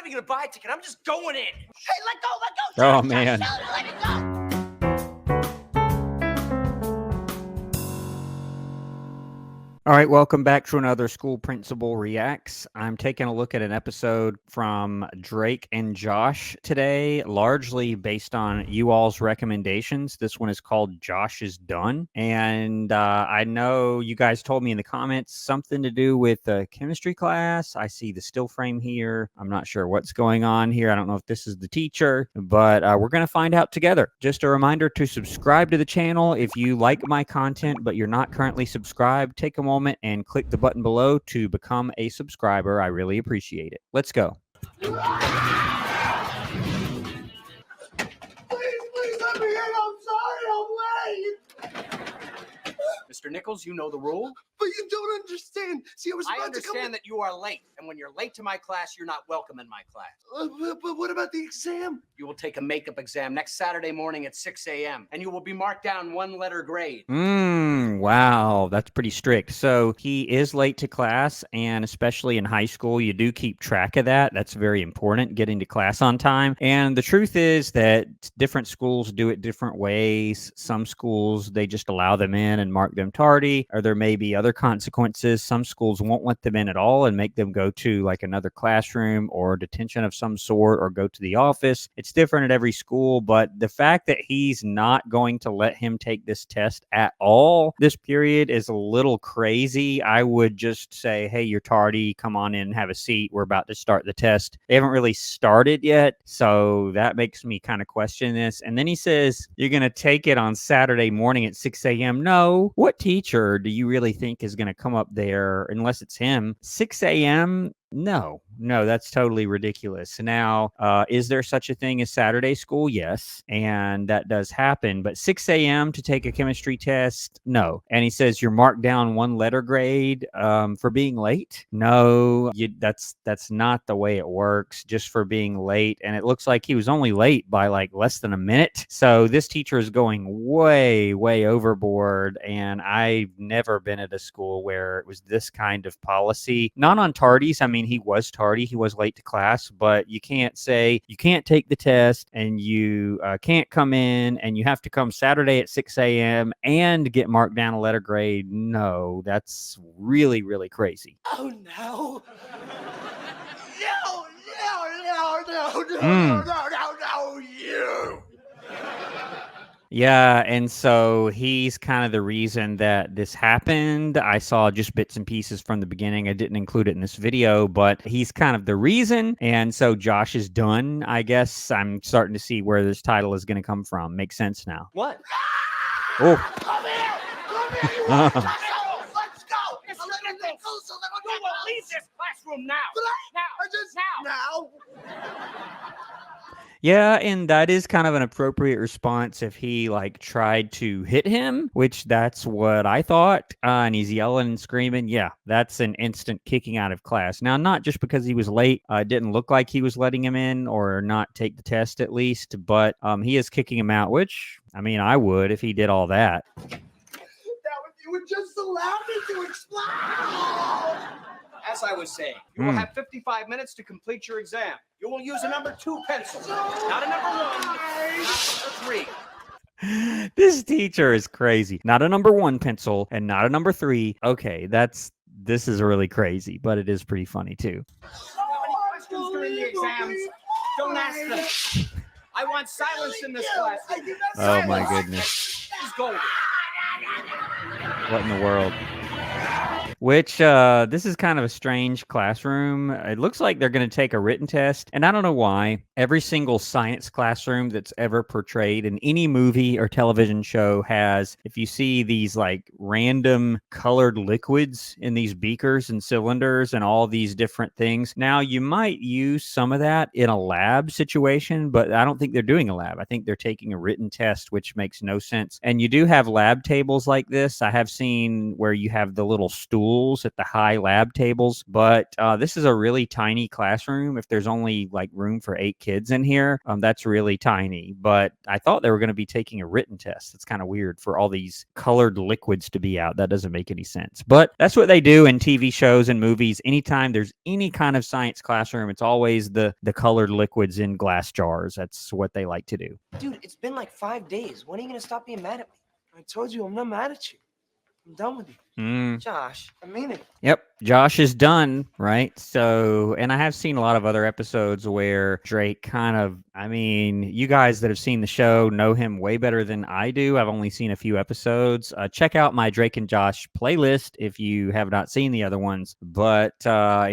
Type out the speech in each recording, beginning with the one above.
even gonna buy a ticket. I'm just going in. Hey, let go. Oh, man. Let it go. All right, welcome back to another School Principal Reacts. I'm taking a look at an episode from Drake and Josh today, largely based on you all's recommendations. This one is called Josh is Done. And I know you guys told me in the comments something to do with the chemistry class. I see the still frame here. I'm not sure what's going on here. I don't know if this is the teacher, but we're going to find out together. Just a reminder to subscribe to the channel. If you like my content, but you're not currently subscribed, take a moment and click the button below to become a subscriber. I really appreciate it. Let's go. Please let me in. I'm sorry, I'm late. Mr. Nichols, you know the rule. But you don't understand. See, I was about to come. I understand that you are late, and when you're late to my class, you're not welcome in my class. But what about the exam? You will take a makeup exam next Saturday morning at 6 a.m., and you will be marked down 1-letter grade. Wow, that's pretty strict. So he is late to class, and especially in high school, you do keep track of that. That's very important, getting to class on time. And the truth is that different schools do it different ways. Some schools, they just allow them in and mark them tardy, or there may be other consequences. Some schools won't let them in at all and make them go to like another classroom or detention of some sort or go to the office. It's different at every school, but the fact that he's not going to let him take this test at all this period is a little crazy. I would just say, hey, you're tardy. Come on in, have a seat. We're about to start the test. They haven't really started yet, so that makes me kind of question this. And then he says, you're going to take it on Saturday morning at 6 a.m. No. What teacher do you really think is going to come up there, unless it's him, 6 a.m.? No, that's totally ridiculous. Now, is there such a thing as Saturday school? Yes, and that does happen. But 6 a.m. to take a chemistry test? No. And he says you're marked down 1-letter grade for being late? No, that's not the way it works, just for being late. And it looks like he was only late by like less than a minute. So this teacher is going way, way overboard. And I've never been at a school where it was this kind of policy. Not on tardies. I mean, he was tardy. He was late to class, but you can't say you can't take the test and you can't come in and you have to come Saturday at 6 a.m. and get marked down a letter grade. No, that's really, really crazy. Oh, no. No, you. Yeah, and so he's kind of the reason that this happened. I saw just bits and pieces from the beginning. I didn't include it in this video, but he's kind of the reason. And so Josh is done. I guess I'm starting to see where this title is going to come from. Makes sense now. What? Oh. Come here. You want to Let's go. Mr. Nichols, you will leave this classroom now. But now. Yeah, and that is kind of an appropriate response if he like tried to hit him, which that's what I thought. And he's yelling and screaming. Yeah, that's an instant kicking out of class. Now, not just because he was late. It didn't look like he was letting him in or not take the test at least, but he is kicking him out, which, I mean, I would if he did all that. You would just allow me to explode. As I was saying, you will have 55 minutes to complete your exam. You will use a number 2 pencil, not a number 1, not a number 3. This teacher is crazy. Not a number 1 pencil and not a number 3. Okay, this is really crazy, but it is pretty funny too. How many questions during the exams? Don't ask them. I want silence in this class. Oh my goodness. This is golden. What in the world? Which, this is kind of a strange classroom. It looks like they're going to take a written test, and I don't know why. Every single science classroom that's ever portrayed in any movie or television show has, if you see these like random colored liquids in these beakers and cylinders and all these different things. Now, you might use some of that in a lab situation, but I don't think they're doing a lab. I think they're taking a written test, which makes no sense. And you do have lab tables like this. I have seen where you have the little stool schools at the high lab tables, but this is a really tiny classroom. If there's only like room for 8 kids in here, that's really tiny. But I thought they were going to be taking a written test. It's kind of weird for all these colored liquids to be out. That doesn't make any sense. But that's what they do in TV shows and movies. Anytime there's any kind of science classroom, it's always the colored liquids in glass jars. That's what they like to do. Dude, it's been like 5 days. When are you gonna stop being mad at me? I told you I'm not mad at you. I'm done with you. Josh, I mean it. Yep. Josh is done, right? So, and I have seen a lot of other episodes where Drake kind of, I mean, you guys that have seen the show know him way better than I do. I've only seen a few episodes. Check out my Drake and Josh playlist if you have not seen the other ones. But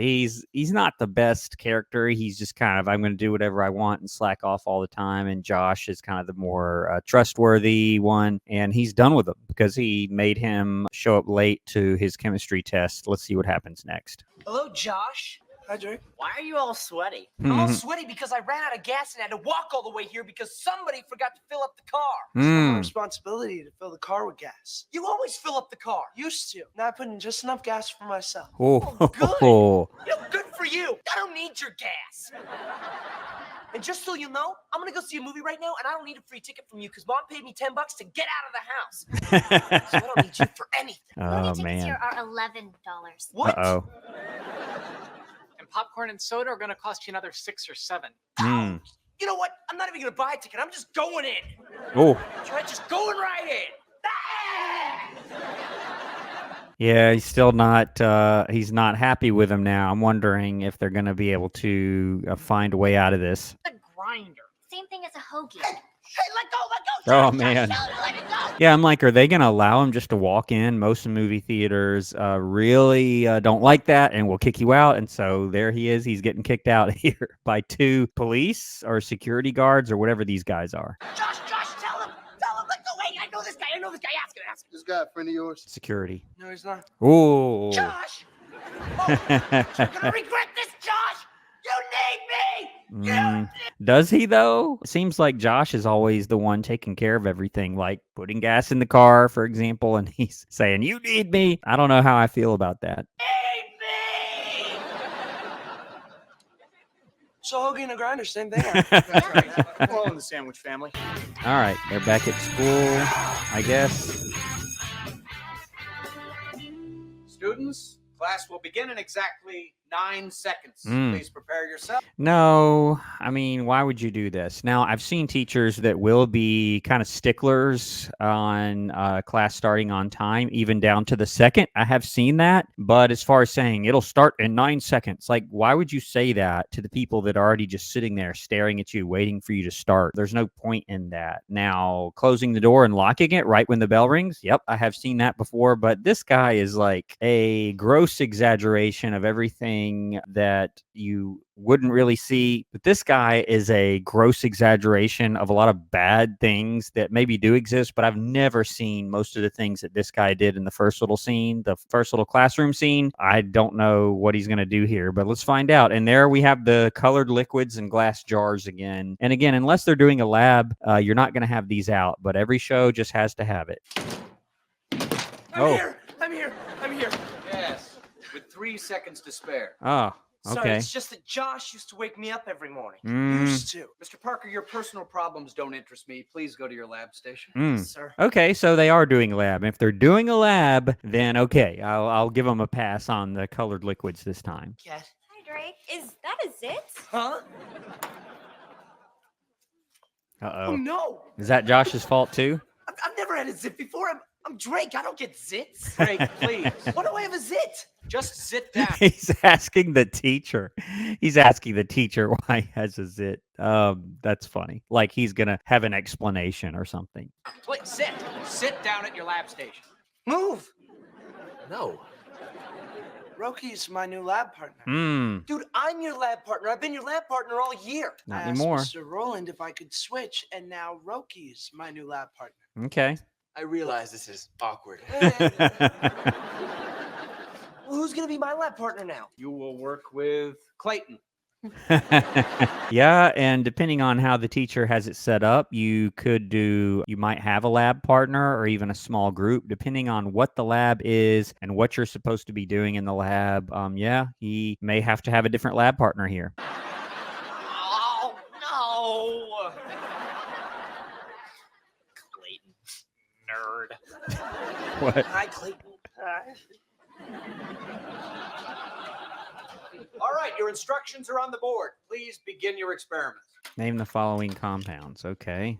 he's not the best character. He's just kind of, I'm going to do whatever I want and slack off all the time. And Josh is kind of the more trustworthy one. And he's done with him because he made him show up late to his chemistry test. Let's see what happens next. Hello, Josh. Hi, Drake. Why are you all sweaty? I'm all sweaty because I ran out of gas and had to walk all the way here because somebody forgot to fill up the car. It's not my responsibility to fill the car with gas. You always fill up the car. Used to. Now I put in just enough gas for myself. Oh, good. You know, good for you. I don't need your gas. And just so you know, I'm gonna go see a movie right now, and I don't need a free ticket from you because Mom paid me $10 to get out of the house. So I don't need you for anything. Oh, Tickets man. here are $11. What? Uh-oh. And popcorn and soda are going to cost you another 6 or 7. Mm. You know what? I'm not even gonna buy a ticket. I'm just going in. Oh. That's right, just going right in. Yeah, he's still not, he's not happy with him now. I'm wondering if they're going to be able to find a way out of this. The grinder. Same thing as a hoagie. Hey, let go, let go. Oh, Josh, man. Josh, let it go. Yeah, I'm like, are they going to allow him just to walk in? Most movie theaters really don't like that and will kick you out. And so there he is. He's getting kicked out here by 2 police or security guards or whatever these guys are. Josh, tell him, let go. Hey, I know this guy. Ask him. This guy, a friend of yours? Security. No, he's not. Oh. Josh! Oh, you're gonna regret this, Josh! You need me! Does he, though? It seems like Josh is always the one taking care of everything, like putting gas in the car, for example, and he's saying, you need me. I don't know how I feel about that. Need me! So Hoagie and a grinder, same thing. That's right. We're all in the sandwich family. All right, they're back at school, I guess. Students, class will begin in exactly 9 seconds. Please prepare yourself. No, I mean, why would you do this? Now, I've seen teachers that will be kind of sticklers on class starting on time, even down to the second. I have seen that. But as far as saying it'll start in 9 seconds, like, why would you say that to the people that are already just sitting there staring at you, waiting for you to start? There's no point in that. Now, closing the door and locking it right when the bell rings. Yep, I have seen that before. But this guy is like a gross exaggeration of everything that you wouldn't really see. But this guy is a gross exaggeration of a lot of bad things that maybe do exist, but I've never seen most of the things that this guy did in the first little scene, the first little classroom scene. I don't know what he's going to do here, but let's find out. And there we have the colored liquids and glass jars again. And again, unless they're doing a lab, you're not going to have these out, but every show just has to have it. I'm here. Yes, with 3 seconds to spare. Oh, Sorry, okay. it's just that Josh used to wake me up every morning. Mm. Used to. Mr. Parker, your personal problems don't interest me. Please go to your lab station. Mm. Sir. Okay, so they are doing a lab. If they're doing a lab, then okay, I'll give them a pass on the colored liquids this time. Cat. Hi, Drake. Is that a zit? Huh? Oh, Uh-oh. no. Is that Josh's fault too? I've never had a zit before. I'm Drake. I don't get zits. Drake, please. Why do I have a zit? Just sit down. He's asking the teacher. He's asking the teacher why he has a zit. That's funny. Like he's gonna have an explanation or something. Please, sit down at your lab station. Move. No. Roki's my new lab partner. Hmm. Dude, I'm your lab partner. I've been your lab partner all year. Not I anymore. asked Mr. Roland if I could switch, and now Roki's my new lab partner. Okay. I realize this is awkward. Well, who's gonna be my lab partner now? You will work with Clayton. Yeah, and depending on how the teacher has it set up, you might have a lab partner or even a small group, depending on what the lab is and what you're supposed to be doing in the lab. Yeah, he may have to have a different lab partner here. Oh, no. Clayton. Nerd. What? Hi, Clayton. All right, your instructions are on the board. Please begin your experiment. Name the following compounds. Okay.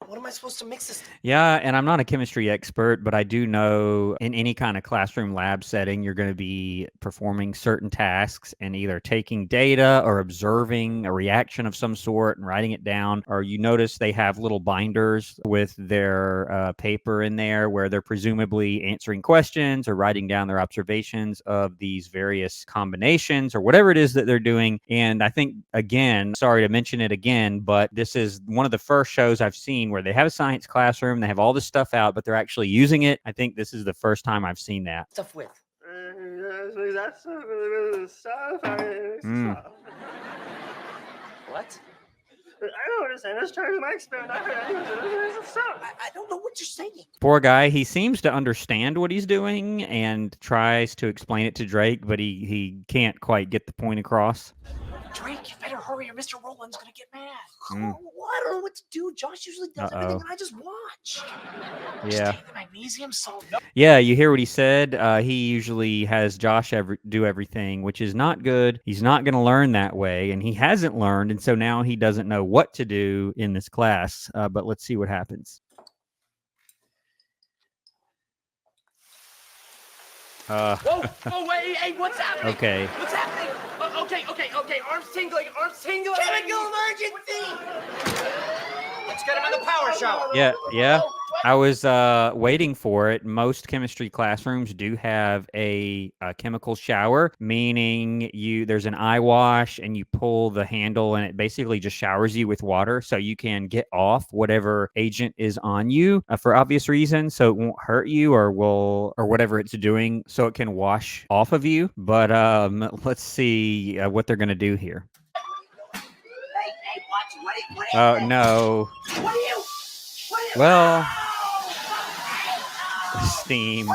What am I supposed to mix this? Yeah, and I'm not a chemistry expert, but I do know in any kind of classroom lab setting, you're going to be performing certain tasks and either taking data or observing a reaction of some sort and writing it down. Or you notice they have little binders with their paper in there where they're presumably answering questions or writing down their observations of these various combinations or whatever it is that they're doing. And I think, again, sorry to mention it again, but this is one of the first shows I've seen where they have a science classroom, they have all this stuff out, but they're actually using it. I think this is the first time I've seen that. Stuff with. Mm. What? I don't understand. Let's try my experiment. I don't know what you're saying. Poor guy. He seems to understand what he's doing and tries to explain it to Drake, but he can't quite get the point across. Drake, you better hurry or Mr. Rowland's gonna get mad. Mm. Oh, I don't know what to do. Josh usually does everything and I just watch. Yeah. Take the magnesium salt. Yeah, you hear what he said? He usually has Josh do everything, which is not good. He's not going to learn that way, and he hasn't learned, and so now he doesn't know what to do in this class. But let's see what happens. Whoa, wait, hey, what's happening? Okay. What's happening? Okay, arms tingling. Chemical emergency! Let's get him in the power shower. Yeah. I was waiting for it. Most chemistry classrooms do have a chemical shower, meaning there's an eye wash and you pull the handle and it basically just showers you with water so you can get off whatever agent is on you for obvious reasons, so it won't hurt you or whatever it's doing, so it can wash off of you. But let's see what they're going to do here. Hey, watch, Oh, no. What are you? Well, steam.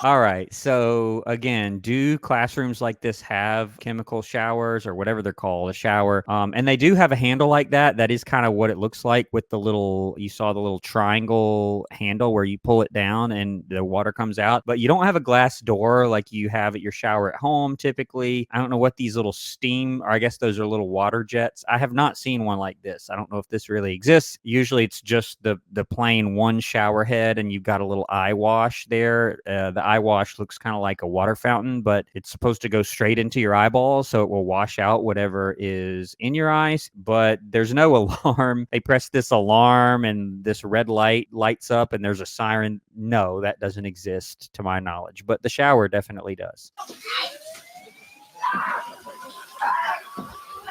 All right. So again, do classrooms like this have chemical showers or whatever they're called, a shower? And they do have a handle like that. That is kind of what it looks like with you saw the little triangle handle where you pull it down and the water comes out. But you don't have a glass door like you have at your shower at home typically. I don't know what these little steam, or I guess those are little water jets. I have not seen one like this. I don't know if this really exists. Usually it's just the plain one shower head and you've got a little eye wash there. The eye wash looks kind of like a water fountain, but it's supposed to go straight into your eyeballs, so it will wash out whatever is in your eyes. But there's no alarm. They press this alarm and this red light lights up and there's a siren. No, that doesn't exist to my knowledge, but the shower definitely does.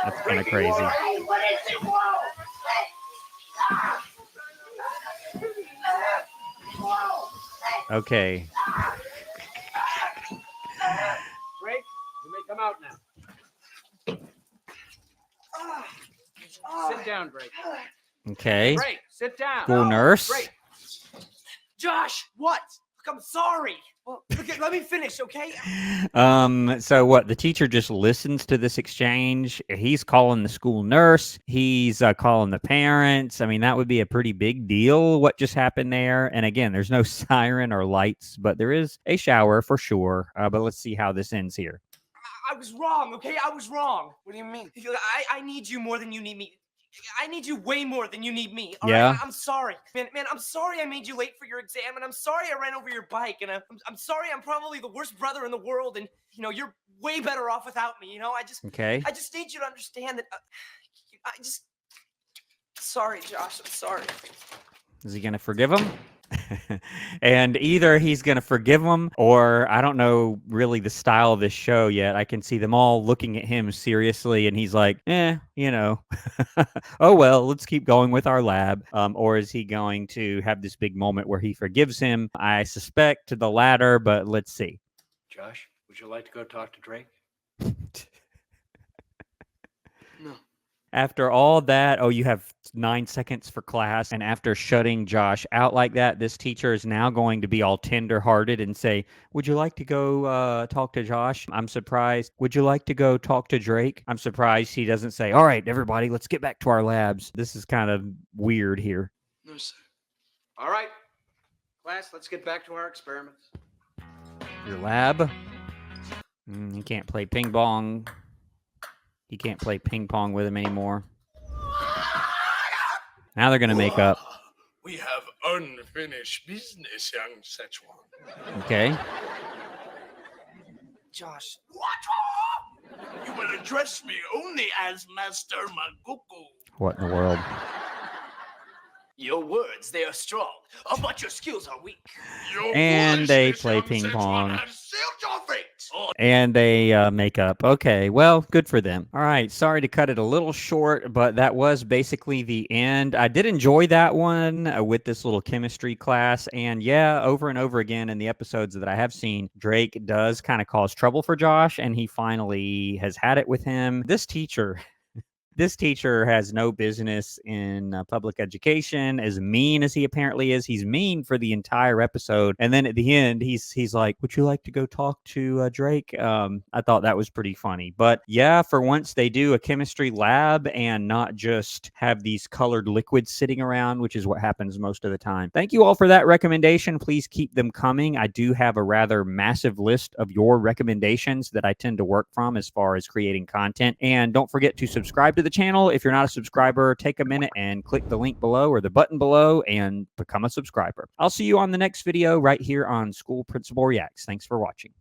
That's kind of crazy. Hey, what is it? Whoa! Okay. Drake, you may come out now. Sit down, Drake. Okay. Drake, sit down. School nurse. Drake. Josh, what? Look, I'm sorry. Well, look, let me finish, okay? So what? The teacher just listens to this exchange. He's calling the school nurse. He's calling the parents. I mean, that would be a pretty big deal, what just happened there. And again, there's no siren or lights, but there is a shower for sure. But let's see how this ends here. I was wrong, okay? I was wrong. What do you mean? I need you more than you need me. I need you way more than you need me. All Yeah. right? I'm sorry. Man, I'm sorry I made you late for your exam, and I'm sorry I ran over your bike, and I'm sorry I'm probably the worst brother in the world, and, you're way better off without me, Okay. I just need you to understand that sorry, Josh, I'm sorry. Is he going to forgive him? And either he's going to forgive him, or I don't know really the style of this show yet. I can see them all looking at him seriously, and he's like, oh, well, let's keep going with our lab. Or is he going to have this big moment where he forgives him? I suspect the latter, but let's see. Josh, would Would you like to go talk to Drake? No. After all that, oh, you have 9 seconds for class. And after shutting Josh out like that, this teacher is now going to be all tender-hearted and say, would you like to go talk to Josh? I'm surprised. Would you like to go talk to Drake? I'm surprised he doesn't say, all right, everybody, let's get back to our labs. This is kind of weird here. No, sir. All right. Class, let's get back to our experiments. Your lab? He can't play ping pong. He can't play ping pong with him anymore. Now they're going to make up. We have unfinished business, young Szechuan. Okay. Josh, What? You will address me only as Master Maguku. What in the world? your words, they are strong, but your skills are weak. Your And they foolishness, play young ping Szechuan, pong. has sealed your fate. Oh, And they make up. Okay, well, good for them. All right, sorry to cut it a little short, but that was basically the end. I did enjoy that one with this little chemistry class. And yeah, over and over again in the episodes that I have seen, Drake does kind of cause trouble for Josh, and he finally has had it with him. This teacher has no business in public education, as mean as he apparently is. He's mean for the entire episode. And then at the end, he's like, would you like to go talk to Drake? I thought that was pretty funny. But yeah, for once they do a chemistry lab and not just have these colored liquids sitting around, which is what happens most of the time. Thank you all for that recommendation. Please keep them coming. I do have a rather massive list of your recommendations that I tend to work from as far as creating content. And don't forget to subscribe to the channel. If you're not a subscriber, take a minute and click the link below or the button below and become a subscriber. I'll see you on the next video right here on School Principal Reacts. Thanks for watching.